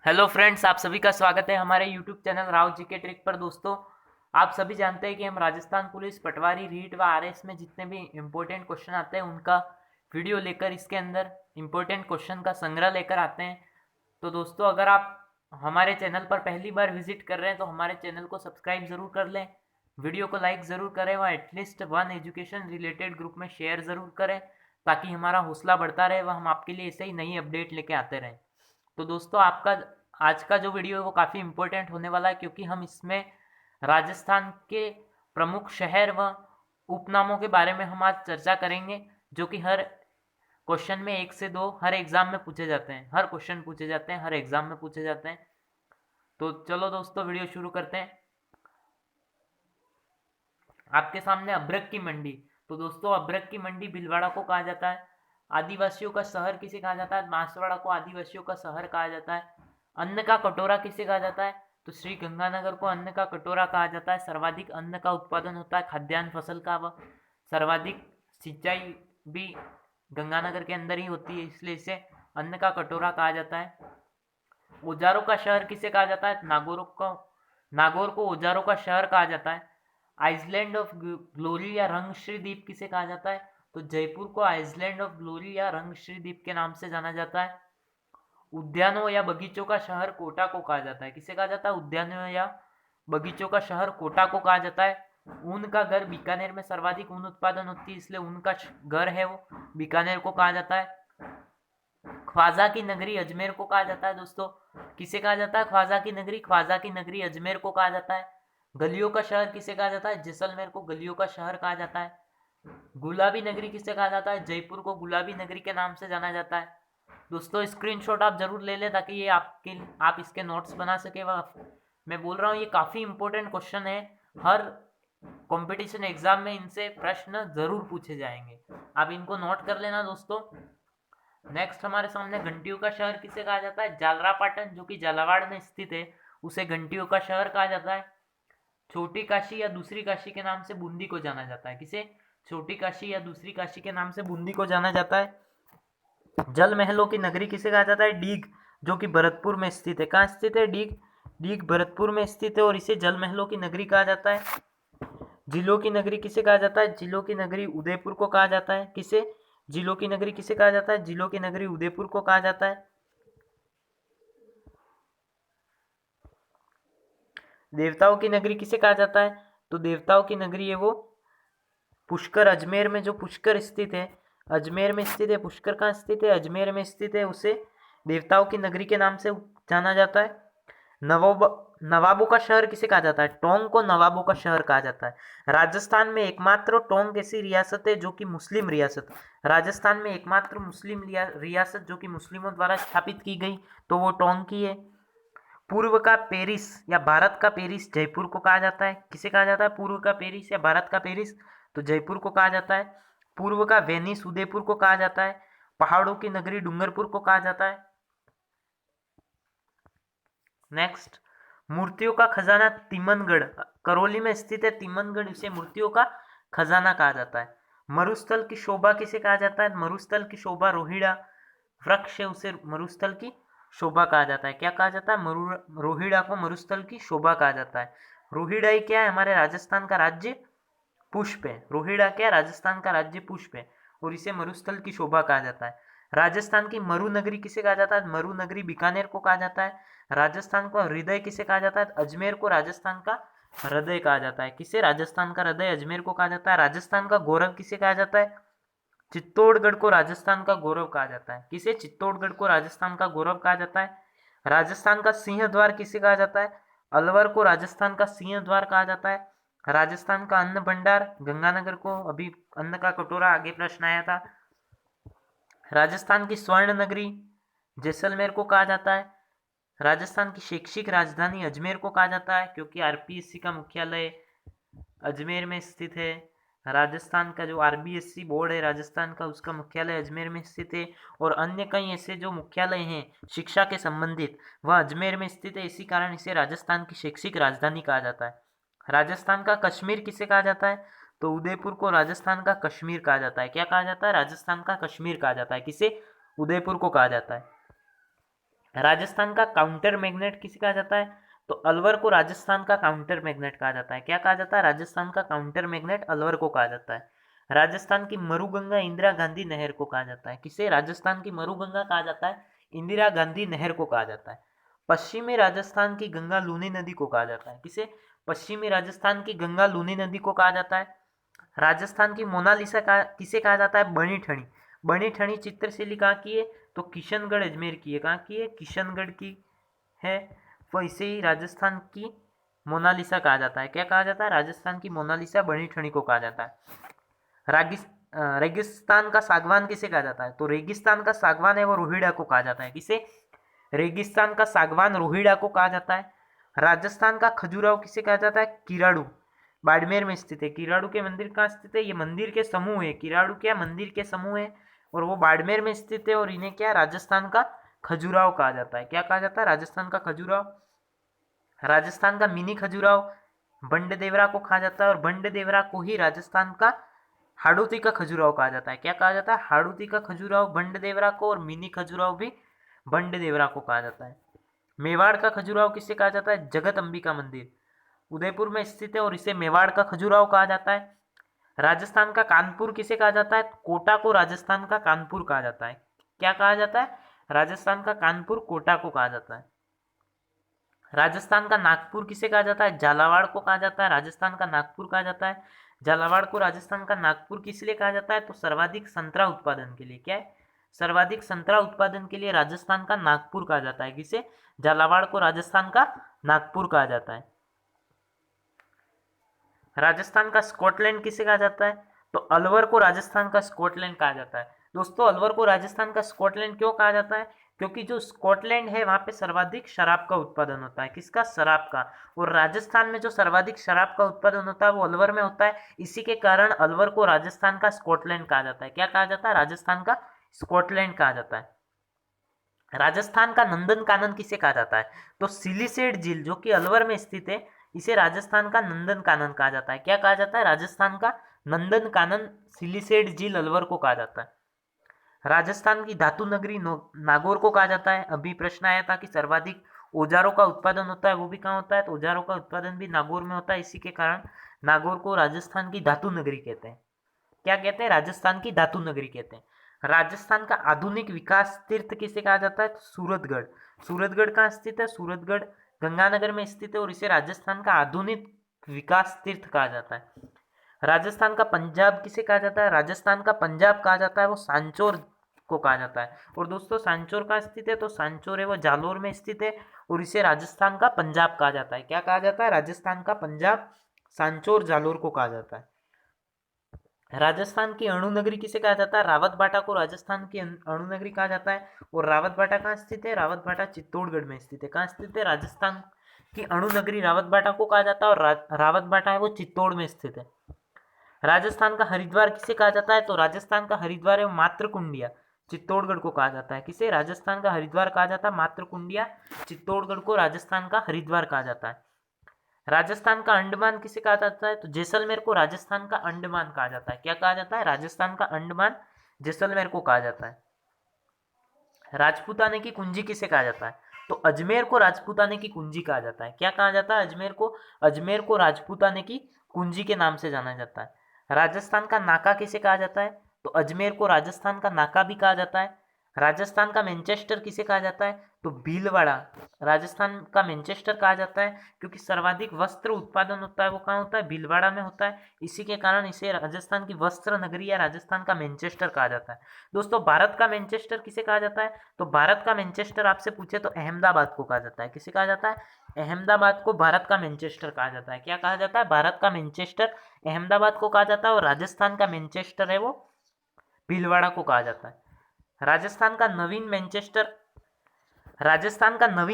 Hello friends, आप सभी का स्वागत है हमारे YouTube channel Rao GK trick पर। दोस्तों, आप सभी जानते हैं कि हम राजस्थान पुलिस, पटवारी, रीट व आरएस में जितने भी इम्पोर्टेंट क्वेश्चन आते हैं उनका वीडियो लेकर इसके अंदर इम्पोर्टेंट क्वेश्चन का संग्रह लेकर आते हैं। तो दोस्तों, अगर आप हमारे चैनल पर पहली बार विजिट कर रहे हैं तो हमारे चैनल को सब्सक्राइब ज़रूर कर लें, वीडियो को लाइक ज़रूर करें व at least one education related group में शेयर ज़रूर करें ताकि हमारा हौसला बढ़ता रहे व हम आपके लिए ऐसे ही नई अपडेट लेके आते रहें। तो दोस्तों, आपका आज का जो वीडियो है वो काफ़ी इम्पोर्टेंट होने वाला है क्योंकि हम इसमें राजस्थान के प्रमुख शहर व उपनामों के बारे में हम आज चर्चा करेंगे, जो कि हर क्वेश्चन में एक से दो हर एग्जाम में पूछे जाते हैं, हर क्वेश्चन पूछे जाते हैं, हर एग्जाम में पूछे जाते हैं। तो चलो दोस्तों, वीडियो शुरू करते हैं। आपके सामने अभ्रक की मंडी। तो दोस्तों, अभ्रक की मंडी भीलवाड़ा को कहा जाता है। आदिवासियों का शहर किसे कहा जाता है? बांसवाड़ा को आदिवासियों का शहर कहा जाता है। अन्न का कटोरा किसे कहा जाता है? तो श्री गंगानगर को अन्न का कटोरा कहा जाता है। सर्वाधिक अन्न का उत्पादन होता है खाद्यान्न फसल का, व सर्वाधिक सिंचाई भी गंगानगर के अंदर ही होती है, इसलिए इसे अन्न का कटोरा कहा जाता है। औजारों का शहर किसे कहा जाता है? नागौर को औजारों का शहर कहा जाता है। आइसलैंड ऑफ ग्लोरी या रंगश्री द्वीप किसे कहा जाता है? तो जयपुर को आइसलैंड ऑफ ग्लोरी या रंगश्री द्वीप के नाम से जाना जाता है। उद्यानों या बगीचों का शहर कोटा को कहा जाता है। किसे कहा जाता है? उद्यानों या बगीचों का शहर कोटा को कहा जाता है। ऊन का घर बीकानेर में सर्वाधिक ऊन उत्पादन होती है, इसलिए ऊन का घर है वो बीकानेर को कहा जाता है। ख्वाजा की नगरी अजमेर को कहा जाता है। दोस्तों, किसे कहा जाता है? ख्वाजा की नगरी, ख्वाजा की नगरी अजमेर को कहा जाता है। गलियों का शहर किसे कहा जाता है? जैसलमेर को गलियों का शहर कहा जाता है। गुलाबी नगरी किसे कहा जाता है? जयपुर को गुलाबी नगरी के नाम से जाना जाता है। दोस्तों, स्क्रीनशॉट आप जरूर ले लें ताकि ये आप इसके नोट्स बना सके। मैं बोल रहा हूँ, ये काफ़ी इंपॉर्टेंट क्वेश्चन है। हर कंपटीशन एग्जाम में इनसे प्रश्न जरूर पूछे जाएंगे, आप इनको नोट कर लेना दोस्तों। नेक्स्ट हमारे सामने घंटियों का शहर किसे कहा जाता है? झालरापाटन, जो कि झालावाड़ में स्थित है, उसे घंटियों का शहर कहा जाता है। छोटी काशी या दूसरी काशी के नाम से बूंदी को जाना जाता है। किसे? छोटी काशी या दूसरी काशी के नाम से बूंदी को जाना जाता है। जल महलों की नगरी किसे कहा जाता है? डीग, जो कि भरतपुर में स्थित है। कहाँ स्थित है? डीग, डीग भरतपुर में स्थित है और इसे जल महलों की नगरी कहा जाता है। जिलों की नगरी किसे कहा जाता है? जिलों की नगरी उदयपुर को कहा जाता है। किसे? जिलों की नगरी किसे कहा जाता है? जिलों की नगरी उदयपुर को कहा जाता है। देवताओं की नगरी किसे कहा जाता है? तो देवताओं की नगरी है वो पुष्कर, अजमेर में जो पुष्कर स्थित है, अजमेर में स्थित है। पुष्कर कहाँ स्थित है? अजमेर में स्थित है, उसे देवताओं की नगरी के नाम से जाना जाता है। नवाबों का शहर किसे कहा जाता है? टोंक को नवाबों का शहर कहा जाता है। राजस्थान में एकमात्र टोंक ऐसी रियासत है जो कि मुस्लिम रियासत, राजस्थान में एकमात्र मुस्लिम रियासत जो कि मुस्लिमों द्वारा स्थापित की गई, तो वो टोंक की है। पूर्व का पेरिस या भारत का पेरिस जयपुर को कहा जाता है। किसे कहा जाता है? पूर्व का पेरिस या भारत का पेरिस, तो जयपुर को कहा जाता है। पूर्व का वेनिस उदयपुर को कहा जाता है। पहाड़ों की नगरी डूंगरपुर को कहा जाता है। नेक्स्ट, मूर्तियों का खजाना तिमनगढ़ करौली में स्थित है। तिमनगढ़, इसे मूर्तियों का खजाना कहा जाता है। मरुस्थल की शोभा किसे कहा जाता है? मरुस्थल की शोभा रोहिड़ा वृक्ष है, उसे मरुस्थल की शोभा कहा जाता है। क्या कहा जाता है? रोहिड़ा को मरुस्थल की शोभा कहा जाता है। रोहिड़ा ही क्या है? हमारे राजस्थान का राज्य पुष्प है। रोहिड़ा क्या? राजस्थान का राज्य पुष्प है और इसे मरुस्थल की शोभा कहा जाता है। राजस्थान की मरु नगरी किसे कहा जाता है? मरु नगरी बीकानेर को कहा जाता है। राजस्थान का हृदय किसे कहा जाता है? अजमेर को राजस्थान का हृदय कहा जाता है। किसे? राजस्थान का हृदय अजमेर को कहा जाता है। राजस्थान का गौरव किसे कहा जाता है? चित्तौड़गढ़ को राजस्थान का गौरव कहा जाता है। किसे? चित्तौड़गढ़ को राजस्थान का गौरव कहा जाता है। राजस्थान का सिंह द्वार किसे कहा जाता है? अलवर को राजस्थान का सिंह द्वार कहा जाता है। राजस्थान का अन्न भंडार गंगानगर को, अभी अन्न का कटोरा आगे प्रश्न आया था। राजस्थान की स्वर्ण नगरी जैसलमेर को कहा जाता है। राजस्थान की शैक्षिक राजधानी अजमेर को कहा जाता है क्योंकि आरपीएससी का मुख्यालय अजमेर में स्थित है। राजस्थान का जो आरबीएससी बोर्ड है राजस्थान का, उसका मुख्यालय अजमेर में स्थित है। और अन्य कई ऐसे जो मुख्यालय हैं शिक्षा के संबंधित, वह अजमेर में स्थित है। इसी कारण इसे राजस्थान की शैक्षिक राजधानी कहा जाता है। राजस्थान का कश्मीर किसे कहा जाता है? तो उदयपुर को राजस्थान का कश्मीर कहा जाता है। क्या कहा जाता है? राजस्थान का कश्मीर कहा जाता है। किसे? उदयपुर को कहा जाता है। राजस्थान का काउंटर मैग्नेट किसे कहा जाता है? तो अलवर को राजस्थान का काउंटर मैग्नेट कहा जाता है। क्या कहा जाता है? राजस्थान का काउंटर मैग्नेट अलवर को कहा जाता है। राजस्थान की मरुगंगा इंदिरा गांधी नहर को कहा जाता है। किसे? राजस्थान की मरुगंगा कहा जाता है, इंदिरा गांधी नहर को कहा जाता है। पश्चिमी राजस्थान की गंगा लूनी नदी को कहा जाता है। किसे? पश्चिमी राजस्थान की गंगा लूनी नदी को कहा जाता है। राजस्थान की मोनालिसा किसे कहा जाता है? बनी ठनी। बनी ठनी चित्रशैली कहाँ की है? तो किशनगढ़ अजमेर की है। कहाँ की है? किशनगढ़ की है। वो इसे ही राजस्थान की मोनालिसा कहा जाता है। क्या कहा जाता है? राजस्थान की मोनालिसा बनी ठनी को कहा जाता है। रेगिस्तान का सागवान किसे कहा जाता है? तो रेगिस्तान का सागवान है वो रोहिड़ा को कहा जाता है। किसे? रेगिस्तान का सागवान रोहिड़ा को कहा जाता है। राजस्थान का खजुराहो किसे कहा जाता है? किराड़ू। बाड़मेर में स्थित है। किराड़ू के मंदिर कहाँ स्थित है? ये मंदिर के समूह है। किराड़ू क्या? मंदिर के समूह है और वो बाड़मेर में स्थित है और इन्हें क्या? राजस्थान का खजुराहो कहा जाता है। क्या कहा जाता है? राजस्थान का खजुराहो। राजस्थान का मिनी खजुराहो बंडदेवरा को कहा जाता है और बंडदेवरा को ही राजस्थान का हाड़ौती का खजुराहो कहा जाता है। क्या कहा जाता है? हाड़ौती का खजुराहो बंडदेवरा को और मिनी खजुराहो भी बंडदेवरा को कहा जाता है। मेवाड़ का खजुराहो किसे कहा जाता है? जगत अंबिका मंदिर उदयपुर में स्थित है और इसे मेवाड़ का खजुराहो कहा जाता है। राजस्थान का कानपुर किसे कहा जाता है? कोटा को राजस्थान का कानपुर कहा जाता है। क्या कहा जाता है? राजस्थान का कानपुर कोटा को कहा जाता है। राजस्थान का नागपुर किसे कहा जाता है? झालावाड़ को कहा जाता है। राजस्थान का नागपुर कहा जाता है। झालावाड़ को राजस्थान का नागपुर किस लिए कहा जाता है? तो सर्वाधिक संतरा उत्पादन के लिए। क्या है? सर्वाधिक संतरा उत्पादन के लिए राजस्थान का नागपुर कहा जाता है। किसे? झालावाड़ को राजस्थान का नागपुर कहा जाता है। राजस्थान का स्कॉटलैंड किसे कहा जाता है? तो अलवर को राजस्थान का स्कॉटलैंड कहा जाता है। दोस्तों अलवर को राजस्थान का स्कॉटलैंड क्यों कहा जाता है? क्योंकि जो स्कॉटलैंड है वहां पे सर्वाधिक शराब का उत्पादन होता है। किसका? शराब का। और राजस्थान में जो सर्वाधिक शराब का उत्पादन होता है वो अलवर में होता है। इसी के कारण अलवर को राजस्थान का स्कॉटलैंड कहा जाता है। क्या कहा जाता है? राजस्थान का स्कॉटलैंड कहा जाता है। राजस्थान का नंदन कानन किसे कहा जाता है? तो सिलिसेट झील जो कि अलवर में स्थित है इसे राजस्थान का नंदन कानन कहा जाता है। क्या कहा जाता है? राजस्थान का नंदन कानन सिलिसेट झील अलवर को कहा जाता है। राजस्थान की धातु नगरी नागौर को कहा जाता है। अभी प्रश्न आया था कि सर्वाधिक औजारों का उत्पादन होता है वो भी कहाँ होता है? तो औजारों का उत्पादन भी नागौर में होता है। इसी के कारण नागौर को राजस्थान की धातु नगरी कहते हैं। क्या कहते हैं? राजस्थान की धातु नगरी कहते हैं। राजस्थान का आधुनिक विकास तीर्थ किसे कहा जाता है? तो सूरतगढ़। सूरतगढ़ कहाँ स्थित है? सूरतगढ़ गंगानगर में स्थित है और इसे राजस्थान का आधुनिक विकास तीर्थ कहा जाता है। राजस्थान का पंजाब किसे कहा जाता है? राजस्थान का पंजाब कहा जाता है वो सांचौर को कहा जाता है। और दोस्तों सांचौर कहाँ स्थित है? तो सांचौर है वो जालोर में स्थित है और इसे राजस्थान का पंजाब कहा जाता है। क्या कहा जाता है? राजस्थान का पंजाब सांचौर जालोर को कहा जाता है। राजस्थान की अणु नगरी किसे कहा जाता है? रावतबाटा को राजस्थान की अणु नगरी कहा जाता है। और रावतबाटा कहाँ स्थित है? रावतबाटा चित्तौड़गढ़ में स्थित है। कहाँ स्थित है? राजस्थान की अणु नगरी रावतबाटा को कहा जाता है और रावतबाटा है वो चित्तौड़ में स्थित है। राजस्थान का हरिद्वार किसे कहा जाता है? तो राजस्थान का हरिद्वार है मातृकुंडिया चित्तौड़गढ़ को कहा जाता है। किसे? राजस्थान का हरिद्वार कहा जाता है मातृकुंडिया चित्तौड़गढ़ को राजस्थान का हरिद्वार कहा जाता है। राजस्थान का अंडमान किसे कहा जाता है? तो जैसलमेर को राजस्थान का अंडमान कहा जाता है। क्या कहा जाता है? राजस्थान का अंडमान जैसलमेर को कहा जाता है। राजपूताने की कुंजी किसे कहा जाता है? तो अजमेर को राजपूताने की कुंजी कहा जाता है। क्या कहा जाता है? अजमेर को? अजमेर को राजपूताने की कुंजी के नाम से जाना जाता है। राजस्थान का नाका किसे कहा जाता है? तो अजमेर को राजस्थान का नाका भी कहा जाता है। राजस्थान का मैनचेस्टर किसे कहा जाता है? तो भीलवाड़ा राजस्थान का मैनचेस्टर कहा जाता है क्योंकि सर्वाधिक वस्त्र उत्पादन होता है वो कहाँ होता है? भीलवाड़ा में होता है। इसी के कारण इसे राजस्थान की वस्त्र नगरी या राजस्थान का मैनचेस्टर कहा जाता है। दोस्तों भारत का मैनचेस्टर किसे कहा जाता है? तो भारत का मैनचेस्टर आपसे पूछे तो अहमदाबाद को कहा जाता है। किसे कहा जाता है? अहमदाबाद को भारत का मैनचेस्टर कहा जाता है। क्या कहा जाता है? भारत का मैनचेस्टर अहमदाबाद को कहा जाता है और राजस्थान का मैनचेस्टर है वो भीलवाड़ा को कहा जाता है। राजस्थान का नवीन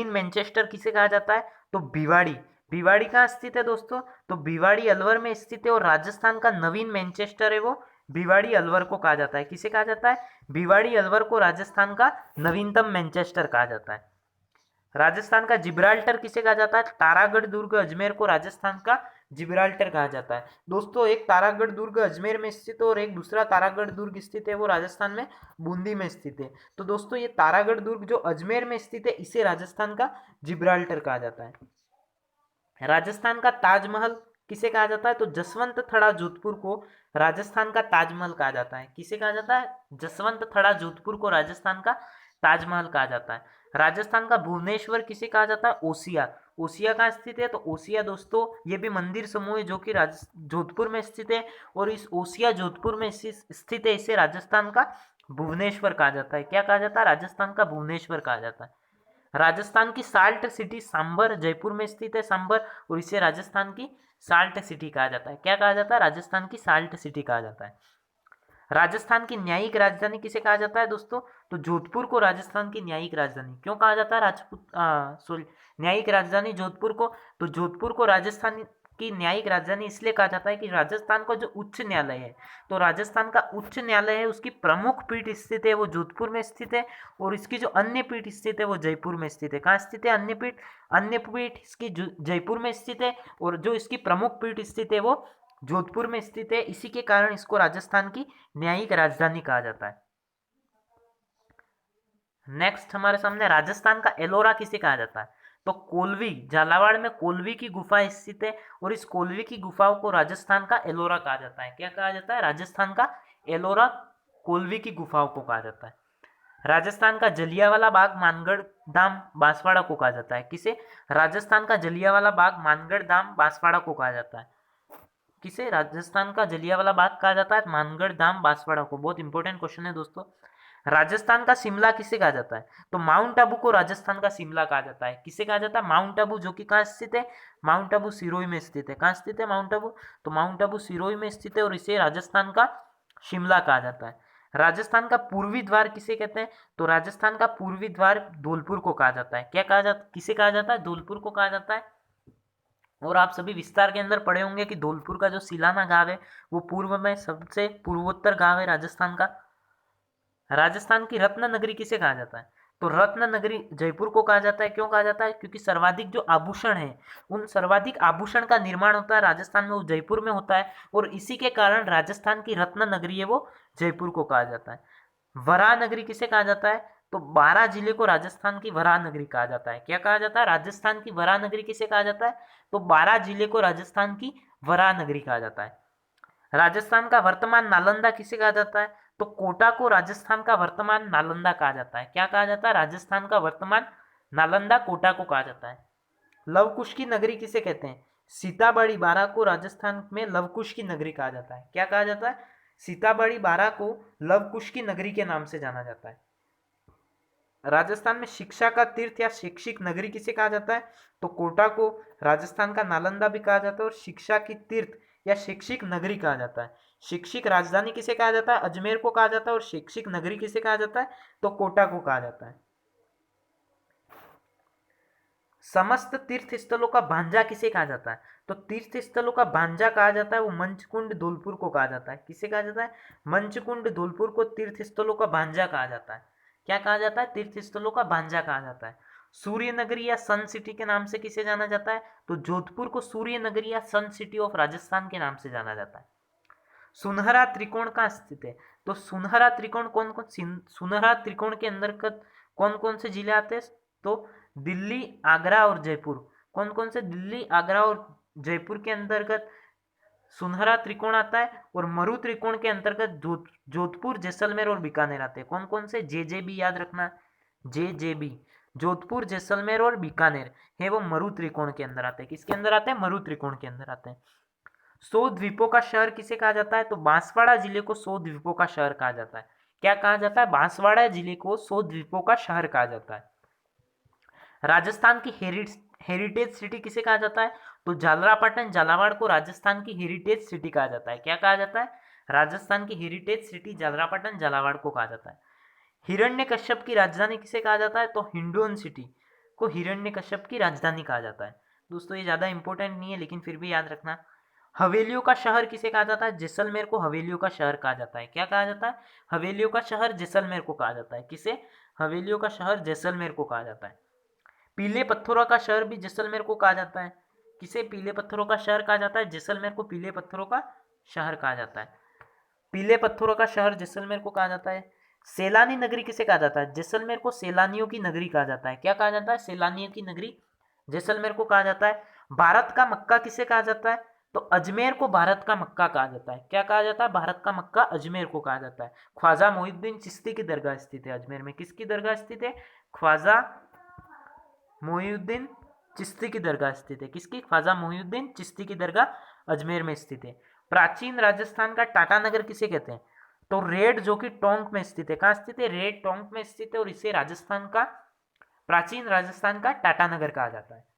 मैनचेस्टर किसे कहा जाता है? तो भिवाड़ी। भिवाड़ी कहाँ स्थित है दोस्तों? तो भिवाड़ी अलवर में स्थित है और राजस्थान का नवीन मैनचेस्टर है वो भिवाड़ी अलवर को कहा जाता है। किसे कहा जाता है? भिवाड़ी अलवर को राजस्थान का नवीनतम मैनचेस्टर कहा जाता है। राजस्थान का जिब्राल्टर किसे कहा जाता है? तारागढ़ दुर्ग अजमेर को राजस्थान का जिब्राल्टर कहा जाता है। दोस्तों एक तारागढ़ दुर्ग अजमेर में स्थित है और एक दूसरा तारागढ़ दुर्ग स्थित है वो राजस्थान में बूंदी में स्थित है। तो दोस्तों ये तारागढ़ दुर्ग जो अजमेर में स्थित है इसे राजस्थान का जिब्राल्टर कहा जाता है। राजस्थान का ताजमहल किसे कहा जाता है? तो जसवंत थड़ा जोधपुर को राजस्थान का ताजमहल कहा जाता है। किसे कहा जाता है? जसवंत थड़ा जोधपुर को राजस्थान का ताजमहल कहा जाता है। राजस्थान का भुवनेश्वर किसे कहा जाता है? ओसिया। ओसिया कहाँ स्थित है? तो ओसिया दोस्तों ये भी मंदिर समूह है जो कि जोधपुर में स्थित है और इस ओसिया जोधपुर में स्थित है इसे राजस्थान का भुवनेश्वर कहा जाता है। क्या कहा जाता है? राजस्थान का भुवनेश्वर कहा जाता है। राजस्थान की साल्ट सिटी सांबर जयपुर में स्थित है सांबर और इसे राजस्थान की साल्ट सिटी कहा जाता है। क्या कहा जाता है? राजस्थान की साल्ट सिटी कहा जाता है। राजस्थान की न्यायिक राजधानी किसे कहा जाता है दोस्तों? तो जोधपुर को राजस्थान की न्यायिक राजधानी क्यों कहा जाता है? सॉरी, न्यायिक राजधानी जोधपुर को, तो जोधपुर को राजस्थान की न्यायिक राजधानी इसलिए कहा जाता है कि राजस्थान का जो उच्च न्यायालय है, तो राजस्थान का उच्च न्यायालय है उसकी प्रमुख पीठ स्थित है वो जोधपुर में स्थित है और इसकी जो अन्य पीठ स्थित है वो जयपुर में स्थित है। कहाँ स्थित है अन्य पीठ इसकी जयपुर में स्थित है और जो इसकी प्रमुख पीठ स्थित है वो जोधपुर में स्थित है। इसी के कारण इसको राजस्थान की न्यायिक राजधानी कहा जाता है। नेक्स्ट हमारे सामने राजस्थान का एलोरा किसे कहा जाता है? तो कोलवी, झालावाड़ में कोलवी की गुफा स्थित है और इस कोलवी की गुफाओं को राजस्थान का एलोरा कहा जाता है। क्या कहा जाता है? राजस्थान का एलोरा कोलवी की गुफाओं को कहा जाता है। राजस्थान का जलियांवाला बाग मानगढ़ धाम बांसवाड़ा को कहा जाता है। किसे? राजस्थान का जलियांवाला बाग मानगढ़ धाम बांसवाड़ा को कहा जाता है। किसे? राजस्थान का जलियांवाला बाग कहा जाता है मानगढ़ धाम बांसवाड़ा को। बहुत इंपॉर्टेंट क्वेश्चन है दोस्तों। राजस्थान का शिमला किसे कहा जाता है? तो माउंट आबू को राजस्थान का शिमला कहा जाता है। किसे कहा जाता है? माउंट आबू, जो कि कहाँ स्थित है? माउंट आबू सिरोही में स्थित है। कहाँ स्थित है माउंट आबू? तो माउंट आबू सिरोही में स्थित है और इसे राजस्थान का शिमला कहा जाता है। राजस्थान का पूर्वी द्वार किसे कहते हैं? तो राजस्थान का पूर्वी द्वार धौलपुर को कहा जाता है। क्या कहा जाता, किसे कहा जाता है? धौलपुर को कहा जाता है। और आप सभी विस्तार के अंदर पढ़े होंगे कि धौलपुर का जो सिलाना गांव है वो पूर्व में सबसे पूर्वोत्तर गांव है राजस्थान का। राजस्थान की रत्न नगरी किसे कहा जाता है? तो रत्न नगरी जयपुर को कहा जाता है। क्यों कहा जाता है? क्योंकि सर्वाधिक जो आभूषण है उन सर्वाधिक आभूषण का निर्माण होता है राजस्थान में, वो जयपुर में होता है और इसी के कारण राजस्थान की रत्न नगरी है वो जयपुर को कहा जाता है। वराह नगरी किसे कहा जाता है? तो 12 जिले को राजस्थान की वराह नगरी कहा जाता है। क्या कहा जाता है? राजस्थान की वराह नगरी किसे कहा जाता है? तो 12 जिले को राजस्थान की वराह नगरी कहा जाता है। राजस्थान का वर्तमान नालंदा किसे कहा जाता है? तो कोटा को राजस्थान का वर्तमान नालंदा कहा जाता है। क्या कहा जाता है? राजस्थान का वर्तमान नालंदा कोटा को कहा जाता है। लवकुश की नगरी किसे कहते हैं? सीताबड़ी बारा को राजस्थान में लवकुश की नगरी कहा जाता है। क्या कहा जाता है? सीताबड़ी बारा को लवकुश की नगरी के नाम से जाना जाता है। राजस्थान में शिक्षा का तीर्थ या शैक्षिक नगरी किसे कहा जाता है? तो कोटा को राजस्थान का नालंदा भी कहा जाता है और शिक्षा की तीर्थ या शैक्षिक नगरी कहा जाता है। शैक्षिक राजधानी किसे कहा जाता है? अजमेर को कहा जाता है और शैक्षिक नगरी किसे कहा जाता है? तो कोटा को कहा जाता है। समस्त तीर्थ स्थलों का भांजा किसे कहा जाता है? तो तीर्थ स्थलों का भांजा कहा जाता है वो मंचकुंड धौलपुर को कहा जाता है। किसे कहा जाता है? मंचकुंड धौलपुर को तीर्थ स्थलों का भांजा कहा जाता है। क्या कहा जाता है? तीर्थ स्थलों का भांजा कहा जाता है। सूर्य नगरी या सन सिटी के नाम से किसे जाना जाता है? तो जोधपुर को सूर्य नगरी या सन सिटी ऑफ राजस्थान के नाम से जाना जाता है। सुनहरा त्रिकोण कहाँ स्थित है? तो सुनहरा त्रिकोण कौन कौन, सुनहरा त्रिकोण के अंतर्गत कौन कौन से जिले आते हैं? तो दिल्ली, आगरा और जयपुर। कौन कौन से? दिल्ली, आगरा और जयपुर के अंतर्गत सुनहरा त्रिकोण आता है और मरु त्रिकोण के अंतर्गत जोधपुर, जैसलमेर और बीकानेर आते हैं। कौन कौन से? जे याद रखना, जे जोधपुर, जैसलमेर और बीकानेर है वो मरु त्रिकोण के अंदर आते हैं। किसके अंदर आते हैं? मरु त्रिकोण के अंदर आते हैं। 100 द्वीपों का शहर किसे कहा जाता है? तो बांसवाड़ा जिले को 100 द्वीपों का शहर कहा जाता है। क्या कहा जाता है? बांसवाड़ा जिले को 100 द्वीपों का शहर कहा जाता है। राजस्थान की हेरिटेज सिटी किसे कहा जाता है? तो झालरापाटन, झालावाड़ को राजस्थान की हेरिटेज सिटी कहा जाता है। क्या कहा जाता है? राजस्थान की हेरिटेज सिटी झालरापाटन, झालावाड़ को कहा जाता है। हिरण्यकश्यप की राजधानी किसे कहा जाता है? तो हिंडोन सिटी को हिरण्यकश्यप की राजधानी कहा जाता है। दोस्तों ये ज्यादा इंपॉर्टेंट नहीं है लेकिन फिर भी याद रखना। हवेलियों का शहर किसे कहा जाता है? जैसलमेर को हवेलियों का शहर कहा जाता है। क्या कहा जाता है? हवेलियों का शहर जैसलमेर को कहा जाता है। किसे? हवेलियों का शहर जैसलमेर को कहा जाता है। पीले पत्थरों का शहर भी जैसलमेर को कहा जाता है। किसे पीले पत्थरों का शहर कहा जाता है? जैसलमेर को पीले पत्थरों का शहर कहा जाता है। पीले पत्थरों का शहर जैसलमेर को कहा जाता है। सैलानी नगरी किसे कहा जाता है? जैसलमेर को सैलानियों की नगरी कहा जाता है। क्या कहा जाता है? सैलानियों की नगरी जैसलमेर को कहा जाता है। भारत का मक्का किसे कहा जाता है? तो अजमेर को भारत का मक्का कहा जाता है। क्या कहा जाता है? भारत का मक्का अजमेर को कहा जाता है। ख्वाजा मोहिउद्दीन चिश्ती की दरगाह स्थित है अजमेर में। किसकी दरगाह स्थित है? ख्वाजा मोहिउद्दीन चिश्ती की दरगाह स्थित है। किसकी? ख्वाजा मोहिउद्दीन चिश्ती की दरगाह अजमेर में स्थित है। प्राचीन राजस्थान का टाटा नगर किसे कहते हैं? तो रेड, जो कि टोंक में स्थित है। कहाँ स्थित है? रेड टोंक में स्थित है और इसे राजस्थान का, प्राचीन राजस्थान का टाटा नगर कहा जाता है।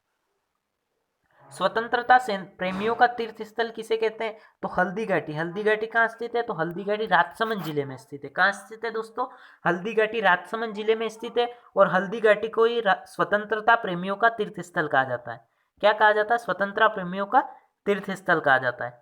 स्वतंत्रता प्रेमियों का तीर्थ स्थल किसे कहते हैं? तो हल्दी घाटी। हल्दी घाटी कहाँ स्थित है? तो हल्दी घाटी राजसमंद जिले में स्थित है। कहाँ स्थित है दोस्तों? हल्दी घाटी राजसमंद जिले में स्थित है और हल्दी घाटी को ही स्वतंत्रता प्रेमियों का तीर्थ स्थल कहा जाता है। क्या कहा जाता है? स्वतंत्रता प्रेमियों का तीर्थ स्थल कहा जाता है।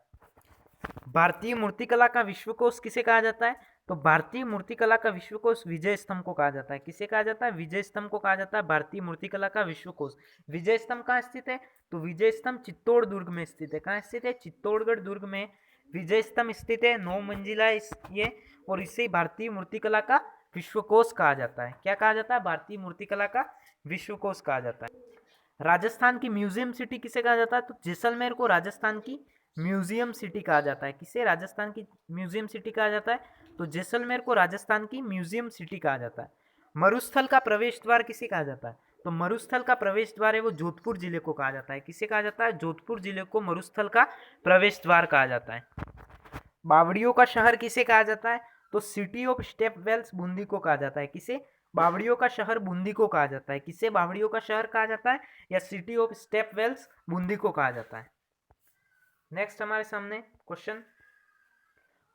भारतीय मूर्तिकला का विश्वकोश किसे कहा जाता है? तो भारतीय मूर्तिकला का विश्वकोश विजय स्तंभ को कहा जाता है। किसे कहा जाता है? विजय स्तंभ को कहा जाता है भारतीय मूर्तिकला का विश्वकोश। विजय स्तंभ कहाँ स्थित है? तो विजय स्तंभ चित्तौड़ दुर्ग में स्थित है। कहाँ स्थित है? चित्तौड़गढ़ दुर्ग में विजय स्तंभ स्थित है। 9 मंजिला ये, और इसे भारतीय मूर्तिकला का विश्वकोश कहा जाता है। क्या कहा जाता है? भारतीय मूर्तिकला का विश्वकोश कहा जाता है। राजस्थान की म्यूजियम सिटी किसे कहा जाता है? तो जैसलमेर को राजस्थान की म्यूजियम सिटी कहा जाता है। किसे राजस्थान की म्यूजियम सिटी कहा जाता है? तो जैसलमेर को राजस्थान की म्यूजियम सिटी कहा जाता है। मरुस्थल का प्रवेश द्वार किसे कहा जाता है? तो मरुस्थल का प्रवेश द्वार है वो जोधपुर जिले को कहा जाता है। किसे कहा जाता है? जोधपुर जिले को मरुस्थल का प्रवेश द्वार कहा जाता है। बावड़ियों का शहर किसे कहा जाता है? तो city of step wells Bundi को कहा जाता है। किसे? बावड़ियों का शहर बूंदी को कहा जाता है। किसे बावड़ियों का शहर कहा जाता है? या city of step wells Bundi को कहा जाता है। नेक्स्ट हमारे सामने क्वेश्चन,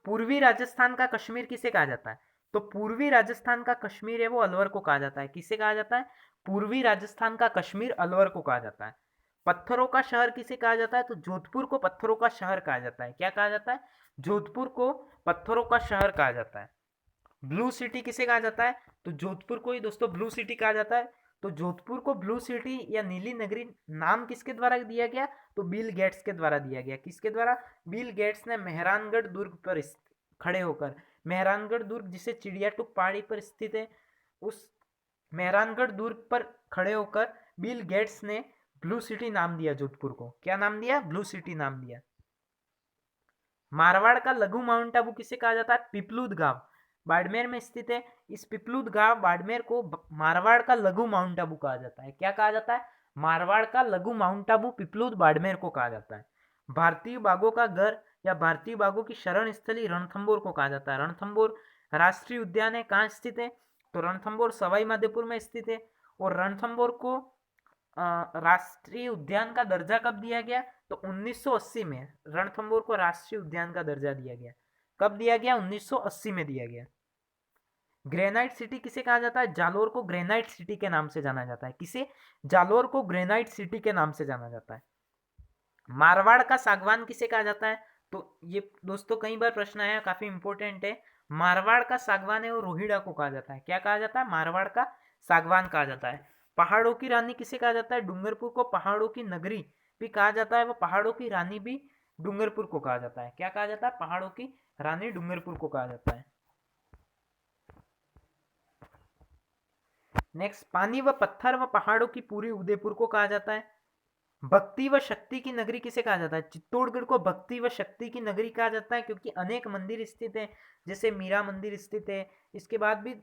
पूर्वी राजस्थान का कश्मीर किसे कहा जाता है? तो पूर्वी राजस्थान का कश्मीर है वो अलवर को कहा जाता है। किसे कहा जाता है? पूर्वी राजस्थान का कश्मीर अलवर को कहा जाता है। पत्थरों का शहर किसे कहा जाता है? तो जोधपुर को पत्थरों का शहर कहा जाता है। क्या कहा जाता है? जोधपुर को पत्थरों का शहर कहा जाता है। ब्लू सिटी किसे कहा जाता है? तो जोधपुर को ही दोस्तों ब्लू सिटी कहा जाता है। तो जोधपुर को ब्लू सिटी या नीली नगरी नाम किसके द्वारा दिया गया? तो बिल गेट्स के द्वारा दिया गया। किसके द्वारा? बिल गेट्स ने मेहरानगढ़ दुर्ग पर खड़े होकर, मेहरानगढ़ दुर्ग जिसे चिड़ियाटुक पहाड़ी पर स्थित है, उस मेहरानगढ़ दुर्ग पर खड़े होकर बिल गेट्स ने ब्लू सिटी नाम दिया जोधपुर को। क्या नाम दिया? ब्लू सिटी नाम दिया। मारवाड़ का लघु माउंट आबू किसे कहा जाता है? पिपलूद गांव बाड़मेर में स्थित है। इस पिपलूद गांव बाड़मेर को मारवाड़ का लघु माउंट आबू कहा जाता है। क्या कहा जाता है? मारवाड़ का लघु माउंट आबू पिपलूद बाड़मेर को कहा जाता है। भारतीय बाघों का घर या भारतीय बाघों की शरण स्थली रणथंबोर को कहा जाता है। रणथंबोर राष्ट्रीय उद्यान है, कहाँ स्थित है? तो रणथंबोर सवाई माधोपुर में स्थित है। और रणथंबोर को राष्ट्रीय उद्यान का दर्जा कब दिया गया? तो 1980 में रणथंबोर को राष्ट्रीय उद्यान का दर्जा दिया गया। कब दिया गया? 1980 में दिया गया। ग्रेनाइट सिटी किसे कहा जाता है? जालोर को ग्रेनाइट सिटी के नाम से जाना जाता है। किसे? जालोर को ग्रेनाइट सिटी के नाम से जाना जाता है। मारवाड़ का सागवान किसे कहा जाता है? तो ये दोस्तों कई बार प्रश्न आया, काफी इंपॉर्टेंट है। मारवाड़ का सागवान है वो रोहिड़ा को कहा जाता है। क्या कहा जाता है? मारवाड़ का सागवान कहा जाता है। पहाड़ों की रानी किसे कहा जाता है? डूंगरपुर को पहाड़ों की नगरी भी कहा जाता है। वो पहाड़ों की रानी भी डूंगरपुर को कहा जाता है। क्या कहा जाता है? पहाड़ों की रानी डूंगरपुर को कहा जाता है। नेक्स्ट, पानी व पत्थर व पहाड़ों की पूरी उदयपुर को कहा जाता है। भक्ति व शक्ति की नगरी किसे कहा जाता है? चित्तौड़गढ़ को भक्ति व शक्ति की नगरी कहा जाता है क्योंकि अनेक मंदिर स्थित है, जैसे मीरा मंदिर स्थित है। इसके बाद भी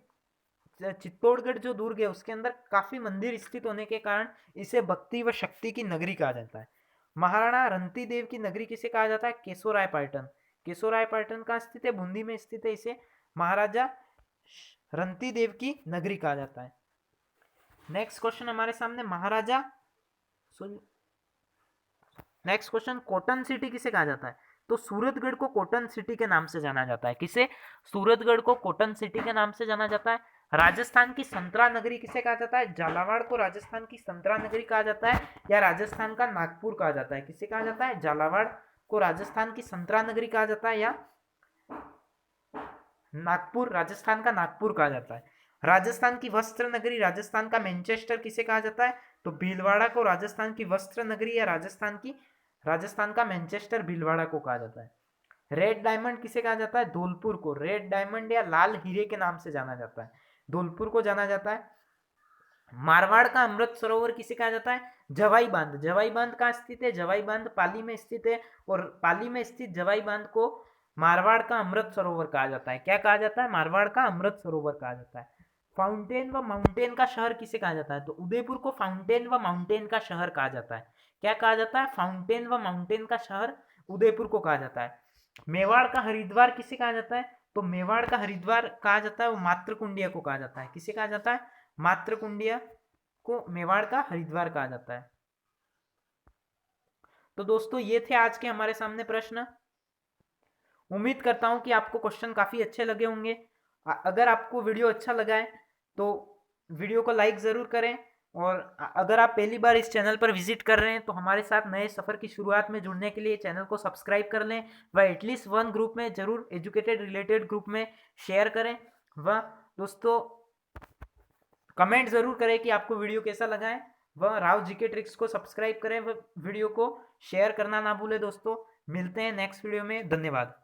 चित्तौड़गढ़ जो दुर्ग है उसके अंदर काफी मंदिर स्थित होने के कारण इसे भक्ति व शक्ति की नगरी कहा जाता है। महाराणा रंती देव की नगरी किसे कहा जाता है? केशोरायपाटन। केशोरायपाटन कहाँ स्थित है? बूंदी में स्थित है। इसे महाराजा रंती देव की नगरी कहा जाता है। नेक्स्ट क्वेश्चन हमारे सामने, महाराजा नेक्स्ट क्वेश्चन, कॉटन सिटी किसे कहा जाता है? तो सूरतगढ़ को कॉटन सिटी के नाम से जाना जाता है। किसे? सूरतगढ़ को कॉटन सिटी के नाम से जाना जाता है। राजस्थान की संतरा नगरी किसे कहा जाता है? झालावाड़ को राजस्थान की संतरा नगरी कहा जाता है या राजस्थान का नागपुर कहा जाता है? किसे कहा जाता है? झालावाड़ को राजस्थान की संतरा नगरी कहा जाता है या नागपुर, राजस्थान का नागपुर कहा जाता है। राजस्थान की वस्त्र नगरी, राजस्थान का मैनचेस्टर किसे कहा जाता है? तो भीलवाड़ा को राजस्थान की वस्त्र नगरी या राजस्थान का मैनचेस्टर भीलवाड़ा को कहा जाता है। रेड डायमंड किसे कहा जाता है? धौलपुर को रेड डायमंड या लाल हीरे के नाम से जाना जाता है, धौलपुर को जाना जाता है। मारवाड़ का अमृत सरोवर किसे कहा जाता है? जवाई बांध। जवाई बांध कहाँ स्थित है? जवाई बांध पाली में स्थित है, और पाली में स्थित जवाई बांध को मारवाड़ का अमृत सरोवर कहा जाता है। क्या कहा जाता है? मारवाड़ का अमृत सरोवर कहा जाता है। फाउंटेन व माउंटेन का शहर किसे कहा जाता है? तो उदयपुर को फाउंटेन व माउंटेन का शहर कहा जाता है। क्या कहा जाता है? फाउंटेन व माउंटेन का शहर उदयपुर को कहा जाता है। मेवाड़ का हरिद्वार किसे कहा जाता है? तो मेवाड़ का हरिद्वार कहा जाता है वो मातृकुंडिया को कहा जाता है। किसे कहा जाता है? मातृकुंडिया को मेवाड़ का हरिद्वार कहा जाता है। तो दोस्तों ये थे आज के हमारे सामने प्रश्न। उम्मीद करता हूं कि आपको क्वेश्चन काफी अच्छे लगे होंगे। अगर आपको वीडियो अच्छा लगा है तो वीडियो को लाइक जरूर करें, और अगर आप पहली बार इस चैनल पर विजिट कर रहे हैं तो हमारे साथ नए सफर की शुरुआत में जुड़ने के लिए चैनल को सब्सक्राइब कर लें, व एटलीस्ट वन ग्रुप में जरूर, एजुकेटेड रिलेटेड ग्रुप में शेयर करें, व दोस्तों कमेंट जरूर करें कि आपको वीडियो कैसा लगा है। वह राव जीके ट्रिक्स को सब्सक्राइब करें, वह वीडियो को शेयर करना ना भूलें। दोस्तों मिलते हैं नेक्स्ट वीडियो में, धन्यवाद।